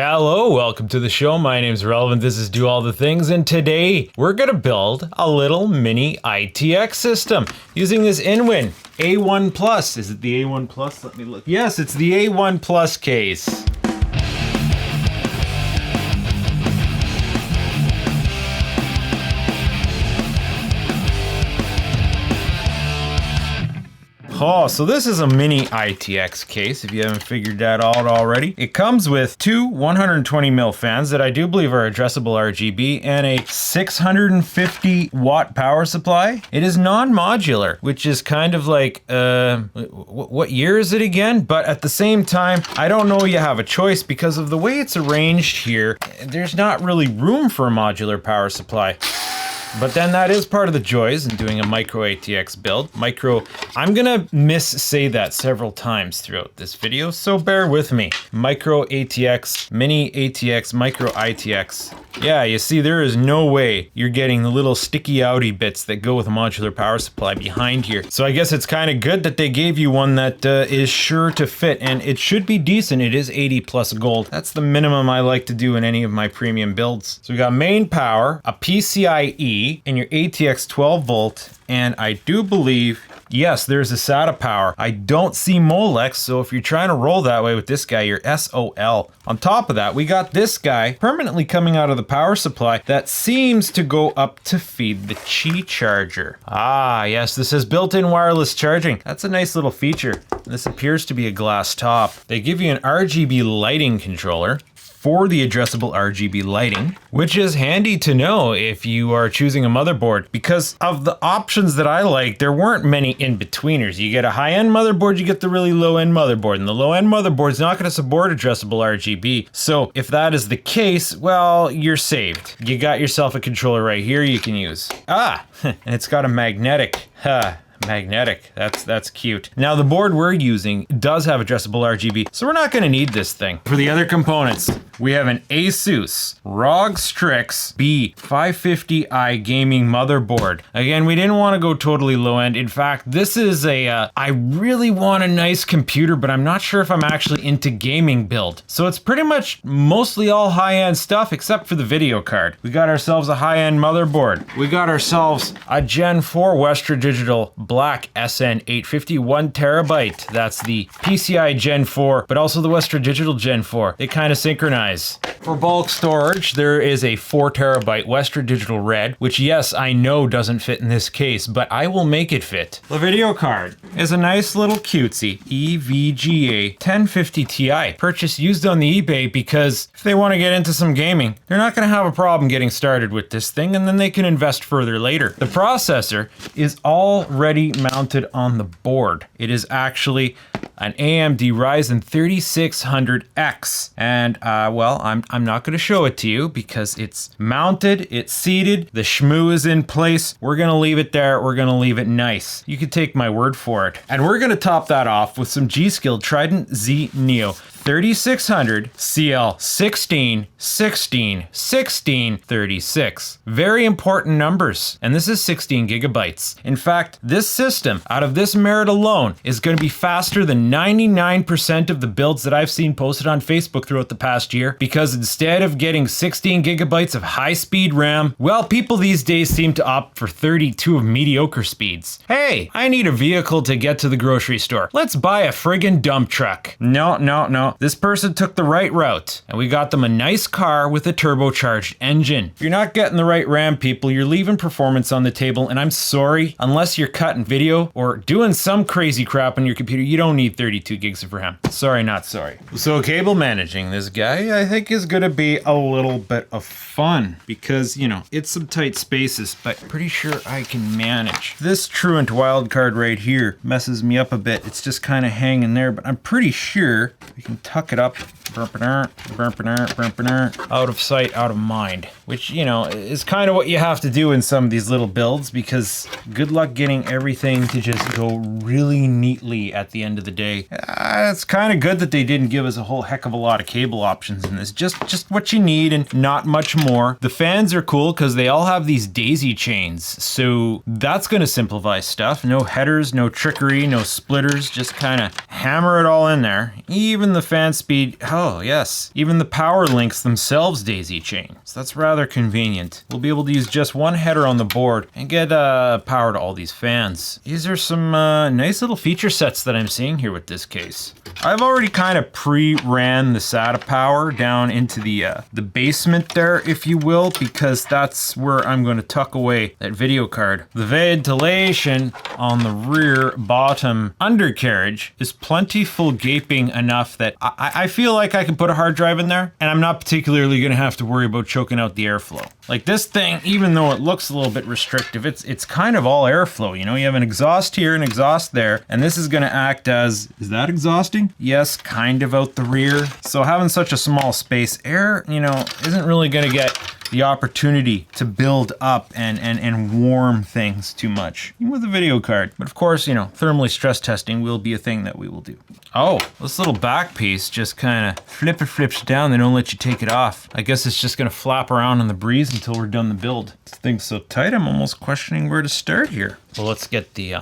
Hello, welcome to the show. My name's Relevant. This is Do All the Things, and today we're gonna build a little Mini-ITX system using this Inwin A1 Plus. Is it the A1 Plus? Let me look. Yes, it's the A1 Plus case. Oh, so this is a Mini-ITX case, if you haven't figured that out already. It comes with two 120mm fans that I do believe are addressable RGB and a 650 watt power supply. It is non-modular, which is kind of like, what year is it again? But at the same time, I don't know you have a choice because of the way it's arranged here. There's not really room for a modular power supply. But then that is part of the joys in doing a micro ATX build. I'm gonna say that several times throughout this video, so bear with me. Micro ATX, Mini ATX, Micro ITX. Yeah, you see, there is no way you're getting the little sticky outy bits that go with a modular power supply behind here. So I guess it's kind of good that they gave you one that is sure to fit, and it should be decent. It is 80 plus gold. That's the minimum I like to do in any of my premium builds. So we got main power, a PCIe, and your ATX 12 volt, and I do believe, yes, there's a SATA power. I don't see Molex, so if you're trying to roll that way with this guy, you're SOL. On top of that, we got this guy permanently coming out of the power supply that seems to go up to feed the Qi charger. Ah, yes, this is built-in wireless charging. That's a nice little feature. This appears to be a glass top. They give you an RGB lighting controller for the addressable RGB lighting, which is handy to know if you are choosing a motherboard. Because of the options that I like, there weren't many in-betweeners. You get a high-end motherboard, you get the really low-end motherboard, and the low-end motherboard's not gonna support addressable RGB. So if that is the case, well, you're saved. You got yourself a controller right here you can use. Ah, and it's got a magnetic. Magnetic, that's cute. Now the board we're using does have addressable RGB, so we're not gonna need this thing. For the other components, we have an Asus Strix B550-I gaming motherboard. Again, we didn't want to go totally low end. In fact, this is I really want a nice computer, but I'm not sure if I'm actually into gaming build. So it's pretty much mostly all high-end stuff except for the video card. We got ourselves a high-end motherboard. We got ourselves a Gen 4 Western Digital Black SN850 1TB. That's the PCI Gen 4, but also the Western Digital Gen 4. They kind of synchronize. For bulk storage, there is a 4TB Western Digital Red, which yes, I know doesn't fit in this case, but I will make it fit. The video card is a nice little cutesy EVGA 1050 Ti, purchased used on the eBay because if they want to get into some gaming, they're not going to have a problem getting started with this thing, and then they can invest further later. The processor is already mounted on the board. It is actually an AMD Ryzen 3600X, and well, I'm not going to show it to you because it's mounted, it's seated, the shmoo is in place. We're going to leave it there. We're going to leave it nice. You can take my word for it. And we're going to top that off with some G-Skill Trident Z Neo 3600 CL 16 16 16 36. Very important numbers, and this is 16 gigabytes. In fact, this system, out of this merit alone, is going to be faster than 99% of the builds that I've seen posted on Facebook throughout the past year, because instead of getting 16 gigabytes of high-speed RAM, well, people these days seem to opt for 32 of mediocre speeds. Hey, I need a vehicle to get to the grocery store. Let's buy a friggin' dump truck. No. This person took the right route, and we got them a nice car with a turbocharged engine. If you're not getting the right RAM, people, you're leaving performance on the table, and I'm sorry, unless you're cutting video or doing some crazy crap on your computer, you don't need 32 gigs of RAM. Sorry, not sorry. So cable managing this guy, I think, is gonna be a little bit of fun because, you know, it's some tight spaces, but pretty sure I can manage. This Truant wildcard right here messes me up a bit. It's just kind of hanging there, but I'm pretty sure we can tuck it up. Out of sight, out of mind. Which, you know, is kind of what you have to do in some of these little builds, because good luck getting everything to just go really neatly at the end of the day. It's kind of good that they didn't give us a whole heck of a lot of cable options in this. Just what you need and not much more. The fans are cool because they all have these daisy chains, so that's going to simplify stuff. No headers, no trickery, no splitters, just kind of hammer it all in there. Even the fan speed, oh yes, even the power links themselves daisy chain. So that's rather convenient. We'll be able to use just one header on the board and get power to all these fans. These are some nice little feature sets that I'm seeing here with this case. I've already kind of pre-ran the SATA power down into the basement there, if you will, because that's where I'm going to tuck away that video card. The ventilation on the rear bottom undercarriage is plentiful gaping enough that I feel like I can put a hard drive in there, and I'm not particularly going to have to worry about choking out the airflow. Like this thing, even though it looks a little bit restrictive, it's kind of all airflow. You know, you have an exhaust here and exhaust there, and this is going to act as, is that exhausting? Yes, kind of out the rear. So having such a small space, air, you know, isn't really going to get the opportunity to build up and warm things too much, even with a video card. But of course, you know, thermally stress testing will be a thing that we will do. Oh, this little back piece just kind of flips down. They don't let you take it off. I guess it's just gonna flap around in the breeze until we're done the build. This thing's so tight, I'm almost questioning where to start here. Well, let's get the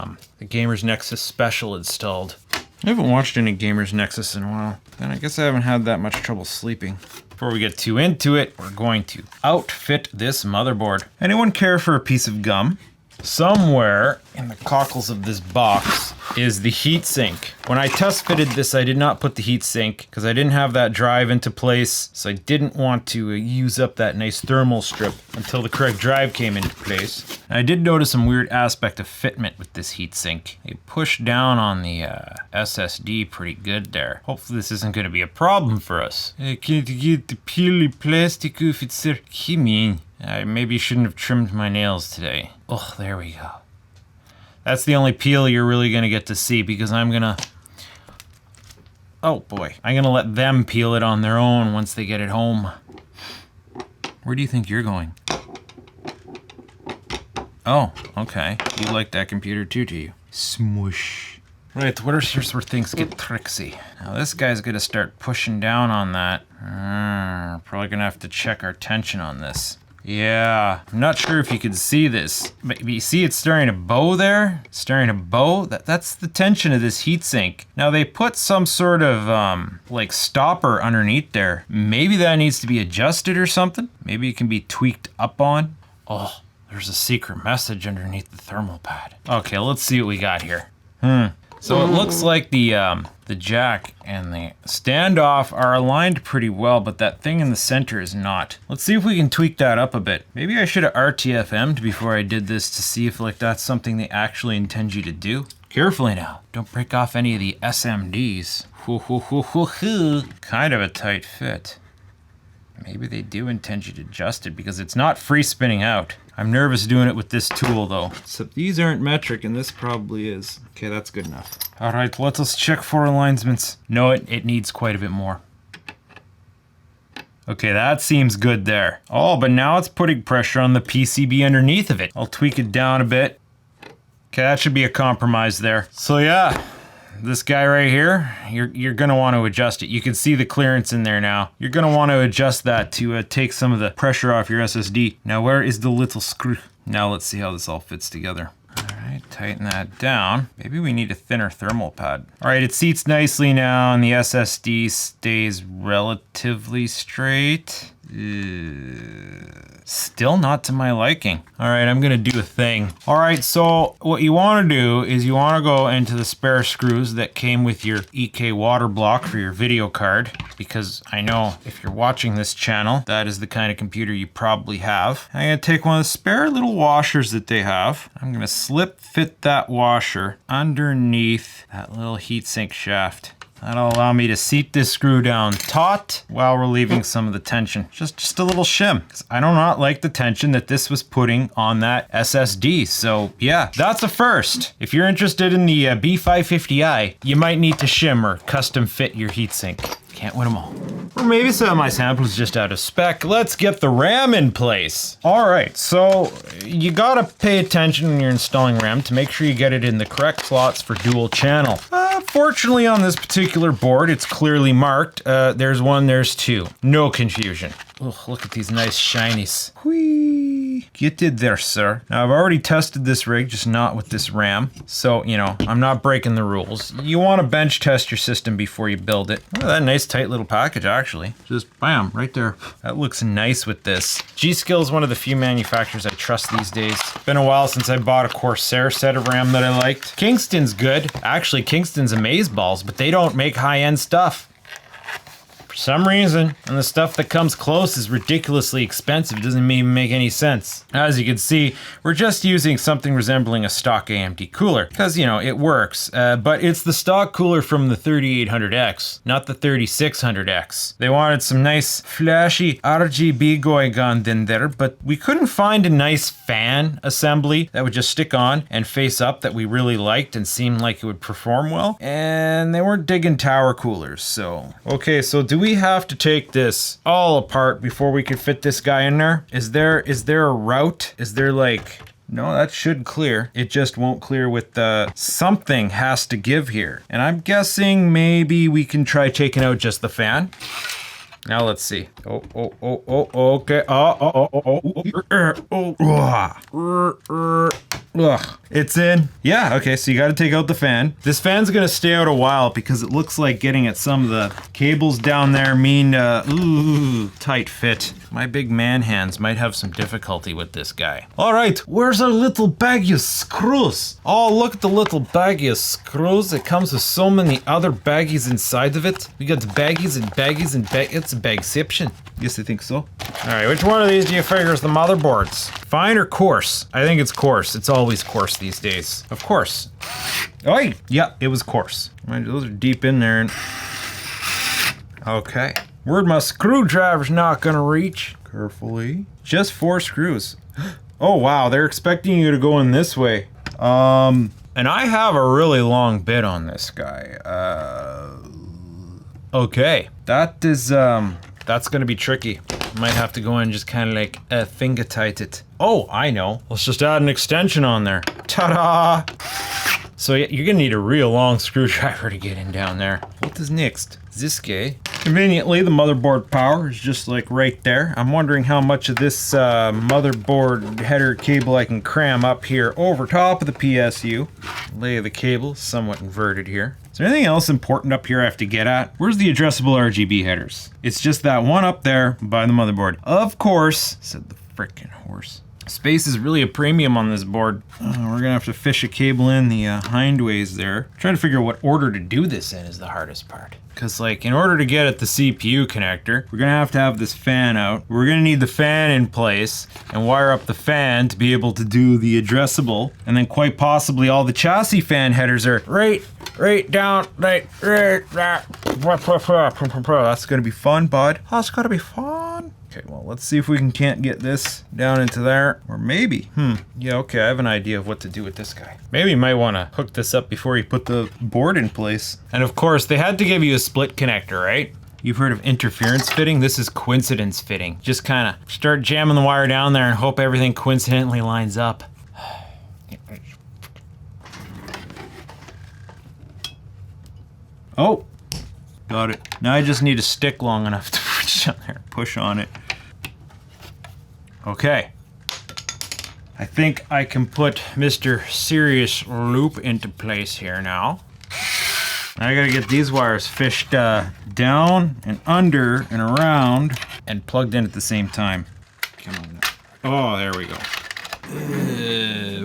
Gamers Nexus Special installed. I haven't watched any Gamers Nexus in a while, and I guess I haven't had that much trouble sleeping. Before we get too into it, we're going to outfit this motherboard. Anyone care for a piece of gum? Somewhere in the cockles of this box is the heatsink. When I test fitted this, I did not put the heatsink because I didn't have that drive into place, so I didn't want to use up that nice thermal strip until the correct drive came into place. And I did notice some weird aspect of fitment with this heatsink. It pushed down on the SSD pretty good there. Hopefully this isn't going to be a problem for us. I can't get the peely plastic off its mean. I maybe shouldn't have trimmed my nails today. Oh, there we go. That's the only peel you're really gonna get to see because I'm gonna... Oh boy. I'm gonna let them peel it on their own once they get it home. Where do you think you're going? Oh, okay. You like that computer too, do you? Smoosh. Right, here's where things get tricksy. Now this guy's gonna start pushing down on that. Probably gonna have to check our tension on this. Yeah, I'm not sure if you can see this, but you see it's starting to bow there? Starting to bow? That's the tension of this heatsink. Now they put some sort of like stopper underneath there. Maybe that needs to be adjusted or something. Maybe it can be tweaked up on. Oh, there's a secret message underneath the thermal pad. Okay, let's see what we got here. So it looks like the jack and the standoff are aligned pretty well, but that thing in the center is not. Let's see if we can tweak that up a bit. Maybe I should have RTFM'd before I did this to see if like that's something they actually intend you to do. Carefully now, don't break off any of the SMDs. Kind of a tight fit. Maybe they do intend you to adjust it because it's not free spinning out. I'm nervous doing it with this tool though. Except these aren't metric and this probably is. Okay, that's good enough. All right, let us check for alignments. No, it needs quite a bit more. Okay, that seems good there. Oh, but now it's putting pressure on the PCB underneath of it. I'll tweak it down a bit. Okay, that should be a compromise there. So yeah. This guy right here, you're gonna want to adjust it. You can see the clearance in there now. You're gonna want to adjust that to take some of the pressure off your SSD. Now where is the little screw? Now let's see how this all fits together. All right, tighten that down. Maybe we need a thinner thermal pad. All right, it seats nicely now and the SSD stays relatively straight. Still not to my liking. All right, I'm gonna do a thing. All right, so what you wanna do is you wanna go into the spare screws that came with your EK water block for your video card, because I know if you're watching this channel, that is the kind of computer you probably have. I'm gonna take one of the spare little washers that they have. I'm gonna slip fit that washer underneath that little heatsink shaft. That'll allow me to seat this screw down taut while relieving some of the tension. Just a little shim. 'Cause I do not like the tension that this was putting on that SSD. So yeah, that's a first. If you're interested in the B550-I, you might need to shim or custom fit your heatsink. Can't win them all. Or maybe some of my samples just out of spec. Let's get the RAM in place. All right, so you gotta pay attention when you're installing RAM to make sure you get it in the correct slots for dual channel. Fortunately on this particular board, it's clearly marked. There's one, there's two. No confusion. Oh, look at these nice shinies. Whee! Get it there, sir. Now, I've already tested this rig, just not with this RAM. So, you know, I'm not breaking the rules. You want to bench test your system before you build it. Oh, that nice tight little package, actually. Just bam, right there. That looks nice with this. G-Skill is one of the few manufacturers I trust these days. Been a while since I bought a Corsair set of RAM that I liked. Kingston's good. Actually, Kingston's amazeballs, but they don't make high-end stuff. Some reason, and the stuff that comes close is ridiculously expensive. It doesn't even make any sense. As you can see, we're just using something resembling a stock AMD cooler because, you know, it works, but it's the stock cooler from the 3800X, not the 3600X. They wanted some nice flashy RGB going on in there, but we couldn't find a nice fan assembly that would just stick on and face up that we really liked and seemed like it would perform well, and they weren't digging tower coolers, so. Okay, so do we have to take this all apart before we can fit this guy in there? Is there a route? Is there like, no, that should clear. It just won't clear with the, something has to give here. And I'm guessing maybe we can try taking out just the fan. Now let's see. Okay. Ugh. It's in. Yeah, okay, so you gotta take out the fan. This fan's gonna stay out a while because it looks like getting at some of the cables down there mean, ooh, tight fit. My big man hands might have some difficulty with this guy. All right, where's our little baggie of screws? Oh, look at the little baggie of screws. It comes with so many other baggies inside of it. We got baggies and baggies and it's a bagception. Yes, I think so. All right, which one of these do you figure is the motherboards? Fine or coarse? I think it's coarse. It's always coarse these days. Of course. Oh, yeah, it was coarse. Those are deep in there. And okay. Where'd my screwdriver's not gonna reach? Carefully. Just 4 screws. Oh, wow, they're expecting you to go in this way. And I have a really long bit on this guy. Okay. That is, that's gonna be tricky. Might have to go in and just kind of like finger tight it. Oh, I know. Let's just add an extension on there. Ta-da! So you're gonna need a real long screwdriver to get in down there. What is next? This guy. Conveniently, the motherboard power is just like right there. I'm wondering how much of this motherboard header cable I can cram up here over top of the PSU. Lay of the cable, somewhat inverted here. Is there anything else important up here I have to get at? Where's the addressable RGB headers? It's just that one up there by the motherboard. Of course, said the frickin' horse. Space is really a premium on this board. We're gonna have to fish a cable in the hindways there. Trying to figure out what order to do this in is the hardest part. Cause like in order to get at the CPU connector, we're gonna have to have this fan out. We're gonna need the fan in place and wire up the fan to be able to do the addressable. And then quite possibly all the chassis fan headers are right down, right. That's gonna be fun, bud. That's gonna be fun. Okay, well, let's see if we can't get this down into there. Or maybe, yeah, okay, I have an idea of what to do with this guy. Maybe you might want to hook this up before you put the board in place. And of course, they had to give you a split connector, right? You've heard of interference fitting? This is coincidence fitting. Just kind of start jamming the wire down there and hope everything coincidentally lines up. Oh, got it. Now I just need a stick long enough to reach down there and push on it. Okay. I think I can put Mr. Serious Loop into place here now. I gotta get these wires fished down and under and around and plugged in at the same time. Come on. Oh, there we go.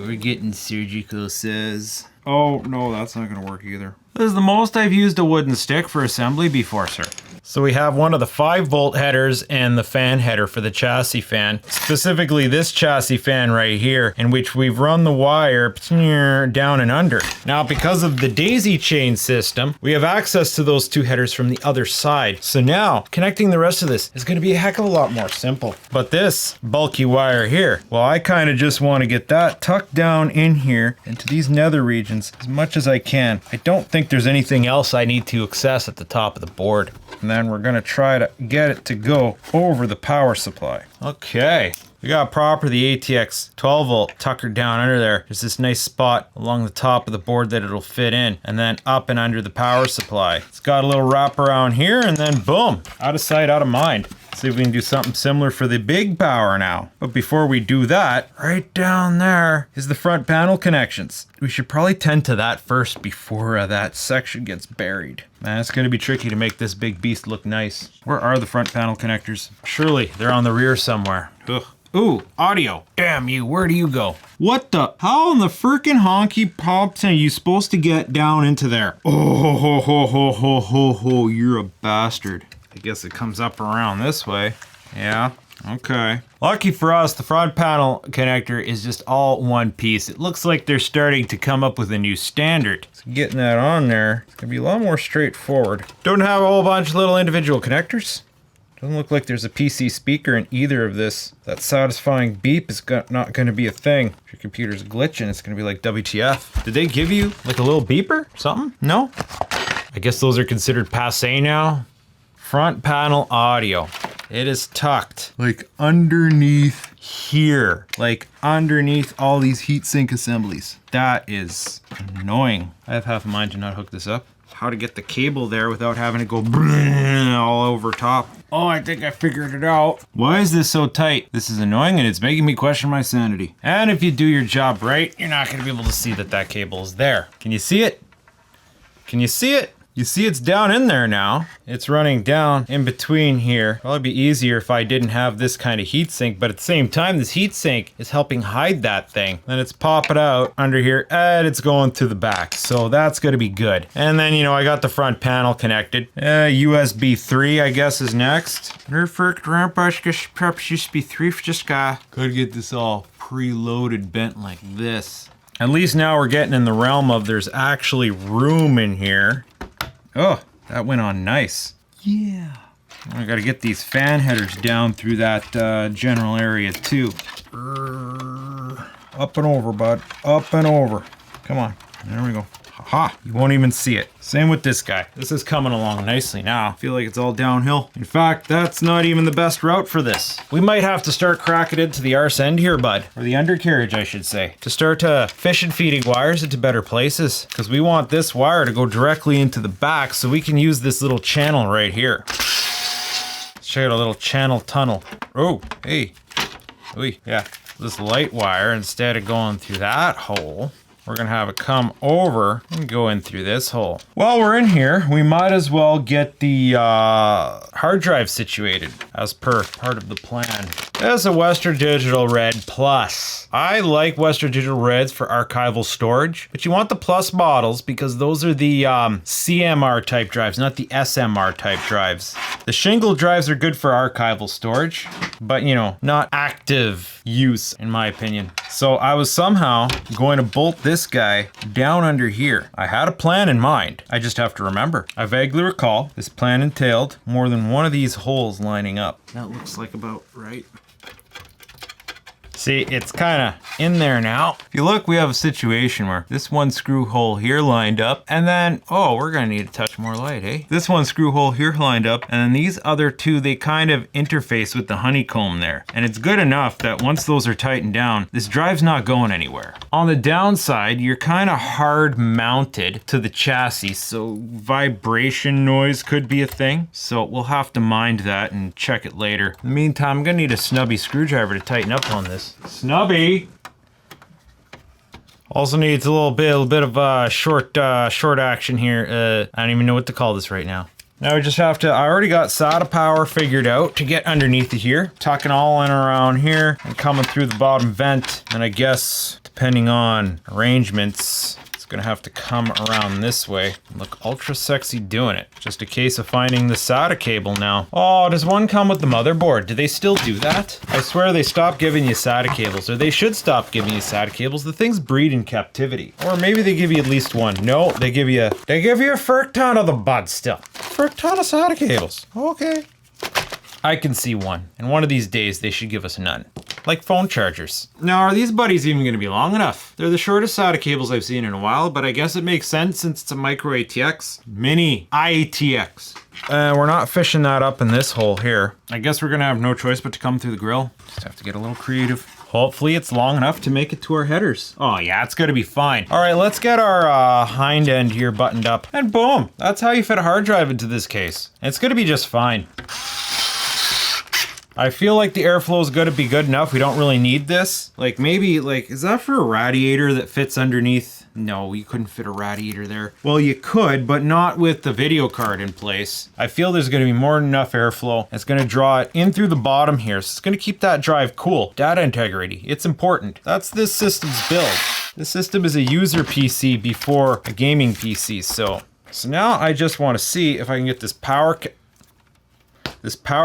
We're getting surgical, says. Oh, no, that's not gonna work either. This is the most I've used a wooden stick for assembly before, sir. So we have one of the 5-volt headers and the fan header for the chassis fan. Specifically this chassis fan right here, in which we've run the wire down and under. Now, because of the daisy chain system, we have access to those 2 headers from the other side. So now, connecting the rest of this is gonna be a heck of a lot more simple. But this bulky wire here, well, I kind of just want to get that tucked down in here into these nether regions as much as I can. I don't think there's anything else I need to access at the top of the board. And then we're gonna try to get it to go over the power supply. Okay. We got proper the ATX 12 volt tuckered down under there. There's this nice spot along the top of the board that it'll fit in, and then up and under the power supply. It's got a little wrap around here, and then boom, out of sight, out of mind. See if we can do something similar for the big power now. But before we do that, right down there is the front panel connections. We should probably tend to that first before that section gets buried. Man, it's gonna be tricky to make this big beast look nice. Where are the front panel connectors? Surely they're on the rear somewhere. Ugh. Ooh, audio. Damn you, where do you go? What the? How in the frickin' honky pops are you supposed to get down into there? Oh, ho, ho, ho, ho, ho, ho, you're a bastard. I guess it comes up around this way. Yeah, okay. Lucky for us, the front panel connector is just all one piece. It looks like they're starting to come up with a new standard. So getting that on there, it's gonna be a lot more straightforward. Don't have a whole bunch of little individual connectors. Doesn't look like there's a PC speaker in either of this. That satisfying beep is not going to be a thing. If your computer's glitching, it's going to be like WTF. Did they give you like a little beeper? Something? No? I guess those are considered passé now. Front panel audio. It is tucked like underneath here. Like underneath all these heatsink assemblies. That is annoying. I have half a mind to not hook this up. How to get the cable there without having to go all over top. Oh, I think I figured it out. Why is this so tight? This is annoying and it's making me question my sanity. And if you do your job right, you're not gonna be able to see that that cable is there. Can you see it? Can you see it? You see it's down in there now. It's running down in between here. Probably be easier if I didn't have this kind of heatsink, but at the same time, this heatsink is helping hide that thing. Then it's popping out under here and it's going to the back. So that's gonna be good. And then, you know, I got the front panel connected. USB 3, I guess, is next. USB 3 Could get this all preloaded, bent like this. At least now we're getting in the realm of there's actually room in here. Oh, that went on nice. Yeah. I gotta get these fan headers down through that general area too. Up and over, bud. Up and over. Come on. There we go. Ha! You won't even see it. Same with this guy. This is coming along nicely now. I feel like it's all downhill. In fact, that's not even the best route for this. We might have to start cracking into the arse end here, bud. Or the undercarriage, I should say. To start fish and feeding wires into better places. Because we want this wire to go directly into the back so we can use this little channel right here. Let's check out a little channel tunnel. Oh, hey. Oy, yeah. This light wire, instead of going through that hole, we're gonna have it come over and go in through this hole. While we're in here, we might as well get the hard drive situated as per part of the plan. It's a Western Digital Red Plus. I like Western Digital Reds for archival storage, but you want the Plus models because those are the CMR type drives, not the SMR type drives. The shingle drives are good for archival storage, but you know, not active use in my opinion. So I was somehow going to bolt this guy down under here. I had a plan in mind. I just have to remember. I vaguely recall this plan entailed more than one of these holes lining up. That looks like about right. See, it's kind of in there now. If you look, we have a situation where this one screw hole here lined up, and then, oh, we're gonna need a touch more light, eh? This one screw hole here lined up, and then these other two, they kind of interface with the honeycomb there. And it's good enough that once those are tightened down, this drive's not going anywhere. On the downside, you're kind of hard mounted to the chassis, so vibration noise could be a thing. So we'll have to mind that and check it later. In the meantime, I'm gonna need a snubby screwdriver to tighten up on this. Snubby! Also needs a little bit of short action here. I don't even know what to call this right now. Now we just have to, I already got SATA power figured out to get underneath of here. Tucking all in around here and coming through the bottom vent. And I guess, depending on arrangements, it's gonna have to come around this way and look ultra sexy doing it. Just a case of finding the SATA cable now. Oh, does one come with the motherboard? Do they still do that? I swear they stopped giving you SATA cables, or they should stop giving you SATA cables. The things breed in captivity. Or maybe they give you at least one. No, they give you a frick ton of the bud still. Frick ton of SATA cables. Okay. I can see one, and one of these days they should give us none. like phone chargers. Now, are these buddies even gonna be long enough? They're the shortest SATA cables I've seen in a while, but I guess it makes sense since it's a micro ATX. Mini-ITX. We're not fishing that up in this hole here. I guess we're gonna have no choice but to come through the grill. Just have to get a little creative. Hopefully it's long enough to make it to our headers. Oh yeah, it's gonna be fine. All right, let's get our hind end here buttoned up. And boom, that's how you fit a hard drive into this case. It's gonna be just fine. I feel like the airflow is gonna be good enough. We don't really need this. Like maybe, is that for a radiator that fits underneath? No, you couldn't fit a radiator there. Well, you could, but not with the video card in place. I feel there's gonna be more than enough airflow. It's gonna draw it in through the bottom here. So it's gonna keep that drive cool. Data integrity, it's important. That's this system's build. This system is a user PC before a gaming PC, so now I just wanna see if I can get this power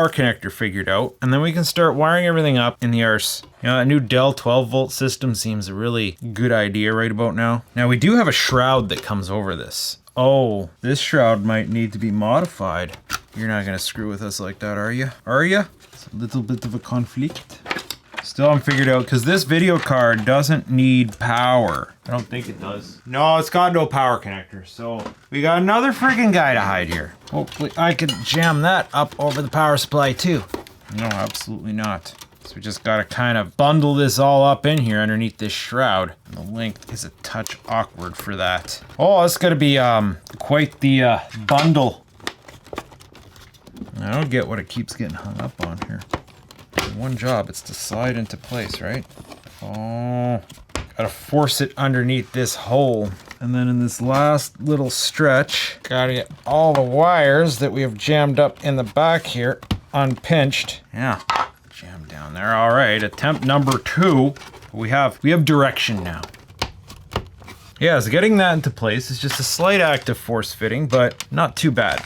connector figured out, and then we can start wiring everything up in the arse. You know, a new Dell 12 volt system seems a really good idea right about now. Now we do have a shroud that comes over this. Oh, this shroud might need to be modified. You're not gonna screw with us like that, are you? Are you? It's a little bit of a conflict. Still haven't figured out, because this video card doesn't need power. I don't think it does. No, it's got no power connector, so we got another freaking guy to hide here. Hopefully I can jam that up over the power supply too. No, absolutely not. So we just gotta kind of bundle this all up in here underneath this shroud. The length is a touch awkward for that. Oh, it's gonna be quite the bundle. I don't get what it keeps getting hung up on here. One job, it's to slide into place, right? Oh, gotta force it underneath this hole. And then in this last little stretch, gotta get all the wires that we have jammed up in the back here unpinched. Yeah, jammed down there. All right, attempt number 2. We have direction now. Yeah, so getting that into place is just a slight act of force fitting, but not too bad.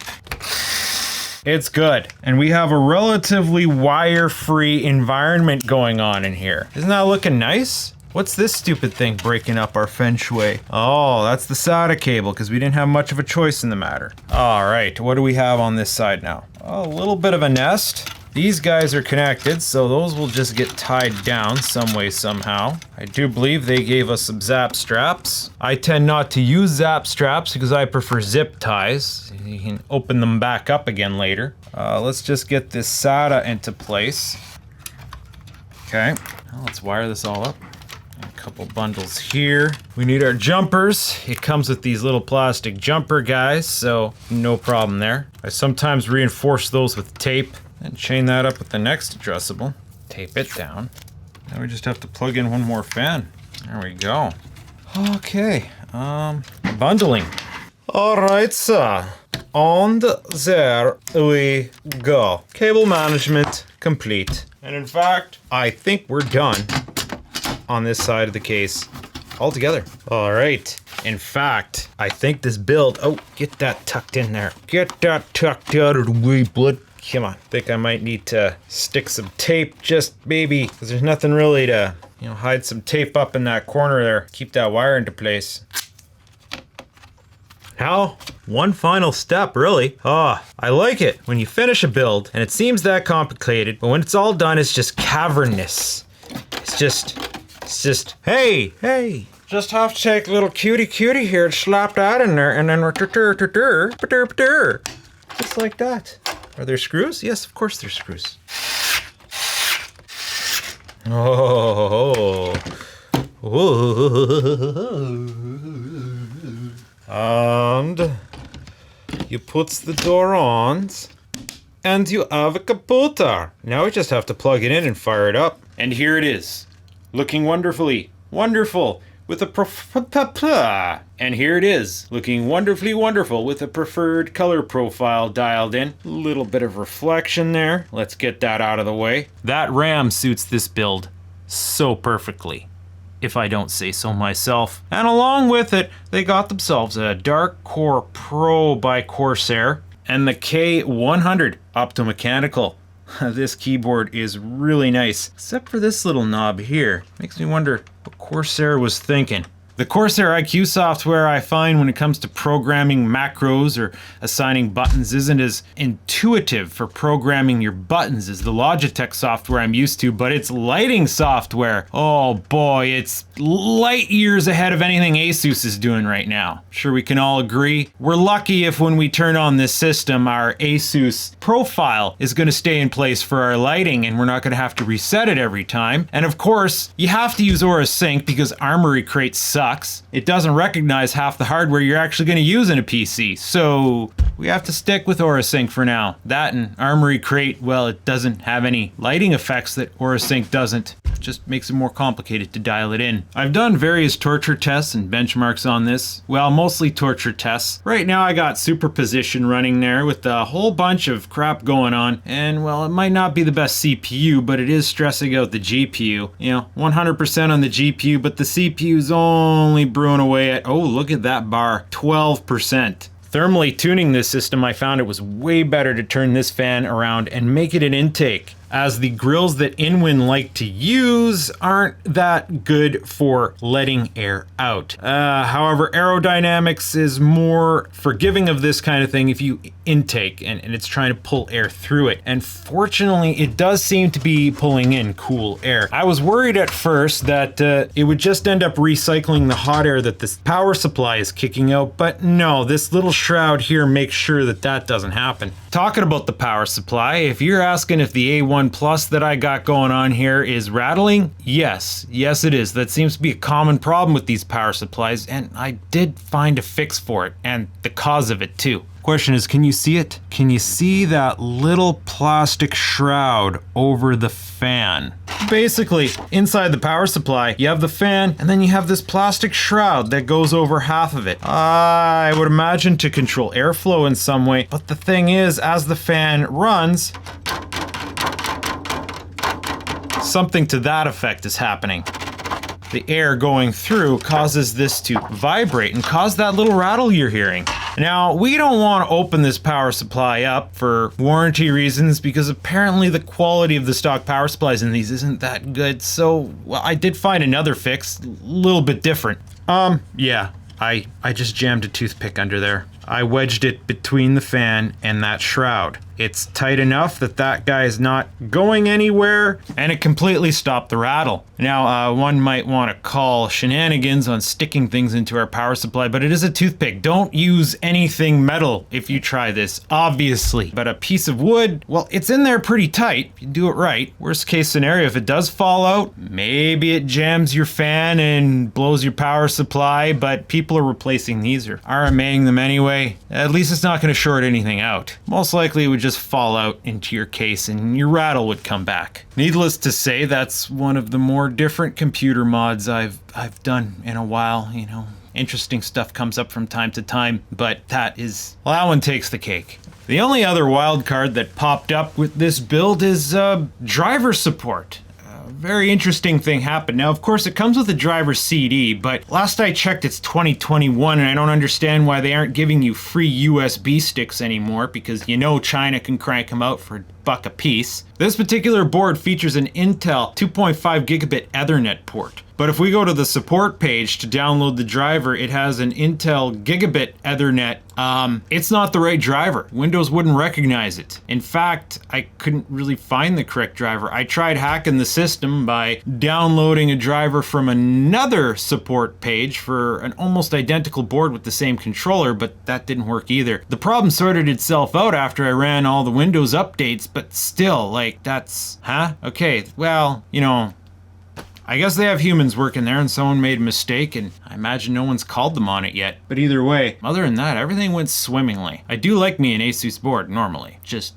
It's good. And we have a relatively wire-free environment going on in here. Isn't that looking nice? What's this stupid thing breaking up our feng shui? Oh, that's the SATA cable, because we didn't have much of a choice in the matter. All right, what do we have on this side now? A little bit of a nest. These guys are connected, so those will just get tied down some way, somehow. I do believe they gave us some zap straps. I tend not to use zap straps because I prefer zip ties. You can open them back up again later. Let's just get this SATA into place. Okay, well, let's wire this all up. A couple bundles here. We need our jumpers. It comes with these little plastic jumper guys, so no problem there. I sometimes reinforce those with tape. And chain that up with the next addressable. Tape it down. Now we just have to plug in one more fan. There we go. Okay, bundling. All right, sir. And there we go. Cable management complete. And in fact, I think we're done on this side of the case altogether. All right. In fact, I think this build, oh, get that tucked in there. Get that tucked out of the way, bud. Come on. I think I might need to stick some tape, just maybe, because there's nothing really to, hide some tape up in that corner there. Keep that wire into place. Now, one final step, really. I like it when you finish a build and it seems that complicated, but when it's all done, it's just cavernous. It's just, hey. Just have to take a little cutie here and slap that in there, and then just like that. Are there screws? Yes, of course there's screws. Oh. And you puts the door on, and you have a Cuteputer. Now we just have to plug it in and fire it up. And here it is, looking wonderfully wonderful with a and here it is, looking wonderfully wonderful with a preferred color profile dialed in. A little bit of reflection there. Let's get that out of the way. That RAM suits this build so perfectly, if I don't say so myself. And along with it, they got themselves a Dark Core Pro by Corsair and the K100 optomechanical. This keyboard is really nice, except for this little knob here. Makes me wonder what Corsair was thinking. The Corsair IQ software, I find when it comes to programming macros or assigning buttons, isn't as intuitive for programming your buttons as the Logitech software I'm used to, but its lighting software, oh boy, it's light years ahead of anything Asus is doing right now. Sure, we can all agree. We're lucky if when we turn on this system, our Asus profile is going to stay in place for our lighting and we're not going to have to reset it every time. And of course, you have to use Aura Sync because Armoury Crate sucks. It doesn't recognize half the hardware you're actually going to use in a PC. So we have to stick with Aura Sync for now. That and Armoury Crate, well, it doesn't have any lighting effects that Aura Sync doesn't. It just makes it more complicated to dial it in. I've done various torture tests and benchmarks on this. Well, mostly torture tests. Right now I got superposition running there with a whole bunch of crap going on. And well, it might not be the best CPU, but it is stressing out the GPU. You know, 100% on the GPU, but the CPU's only brewing away at, oh, look at that bar, 12%. Thermally tuning this system, I found it was way better to turn this fan around and make it an intake, as the grills that Inwin like to use aren't that good for letting air out. However, aerodynamics is more forgiving of this kind of thing if you intake and it's trying to pull air through it. And fortunately, it does seem to be pulling in cool air. I was worried at first that it would just end up recycling the hot air that this power supply is kicking out, but no, this little shroud here makes sure that that doesn't happen. Talking about the power supply, if you're asking if the A1 Plus that I got going on here is rattling, yes it is. That seems to be a common problem with these power supplies, and I did find a fix for it, and the cause of it too. Question is, can you see it? Can you see that little plastic shroud over the fan? Basically, inside the power supply, you have the fan, and then you have this plastic shroud that goes over half of it. I would imagine to control airflow in some way, but the thing is, as the fan runs, something to that effect is happening. The air going through causes this to vibrate and cause that little rattle you're hearing. Now, we don't want to open this power supply up for warranty reasons because apparently the quality of the stock power supplies in these isn't that good. So, well, I did find another fix, a little bit different. Yeah, I just jammed a toothpick under there. I wedged it between the fan and that shroud. It's tight enough that that guy is not going anywhere, and it completely stopped the rattle. Now, one might want to call shenanigans on sticking things into our power supply, but it is a toothpick. Don't use anything metal if you try this, obviously. But a piece of wood, well, it's in there pretty tight if you do it right. Worst case scenario, if it does fall out, maybe it jams your fan and blows your power supply, but people are replacing these or RMAing them anyway. At least it's not going to short anything out. Most likely it would just fall out into your case and your rattle would come back. Needless to say, that's one of the more different computer mods I've done in a while, you know. Interesting stuff comes up from time to time, but that one takes the cake. The only other wild card that popped up with this build is driver support. Very interesting thing happened. Now, of course, it comes with a driver CD, but last I checked, it's 2021, and I don't understand why they aren't giving you free USB sticks anymore, because you know China can crank them out for $1 a piece. This particular board features an Intel 2.5 gigabit Ethernet port. But if we go to the support page to download the driver, it has an Intel Gigabit Ethernet. It's not the right driver. Windows wouldn't recognize it. In fact, I couldn't really find the correct driver. I tried hacking the system by downloading a driver from another support page for an almost identical board with the same controller, but that didn't work either. The problem sorted itself out after I ran all the Windows updates, but still, like, that's, okay, well, you know, I guess they have humans working there and someone made a mistake, and I imagine no one's called them on it yet. But either way, other than that, everything went swimmingly. I do like me an Asus board normally. Just,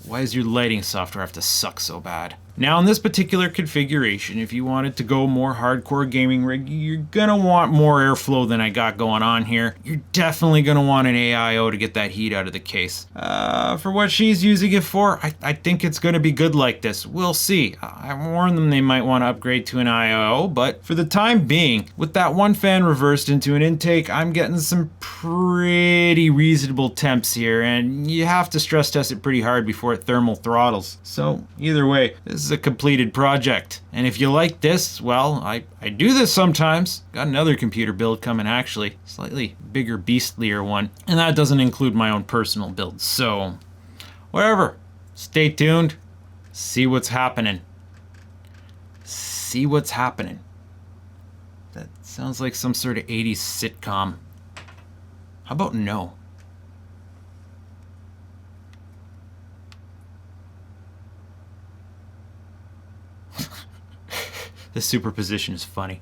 why does your lighting software have to suck so bad? Now, in this particular configuration, if you wanted to go more hardcore gaming rig, you're gonna want more airflow than I got going on here. You're definitely gonna want an AIO to get that heat out of the case. For what she's using it for, I think it's gonna be good like this. We'll see. I warned them they might want to upgrade to an IO, but for the time being, with that one fan reversed into an intake, I'm getting some pretty reasonable temps here, and you have to stress test it pretty hard before it thermal throttles. So, either way, this is a completed project. And if you like this, well, I do this sometimes. Got another computer build coming, actually. Slightly bigger, beastlier one. And that doesn't include my own personal build. So, whatever. Stay tuned. See what's happening. See what's happening. That sounds like some sort of 80s sitcom. How about no? The superposition is funny.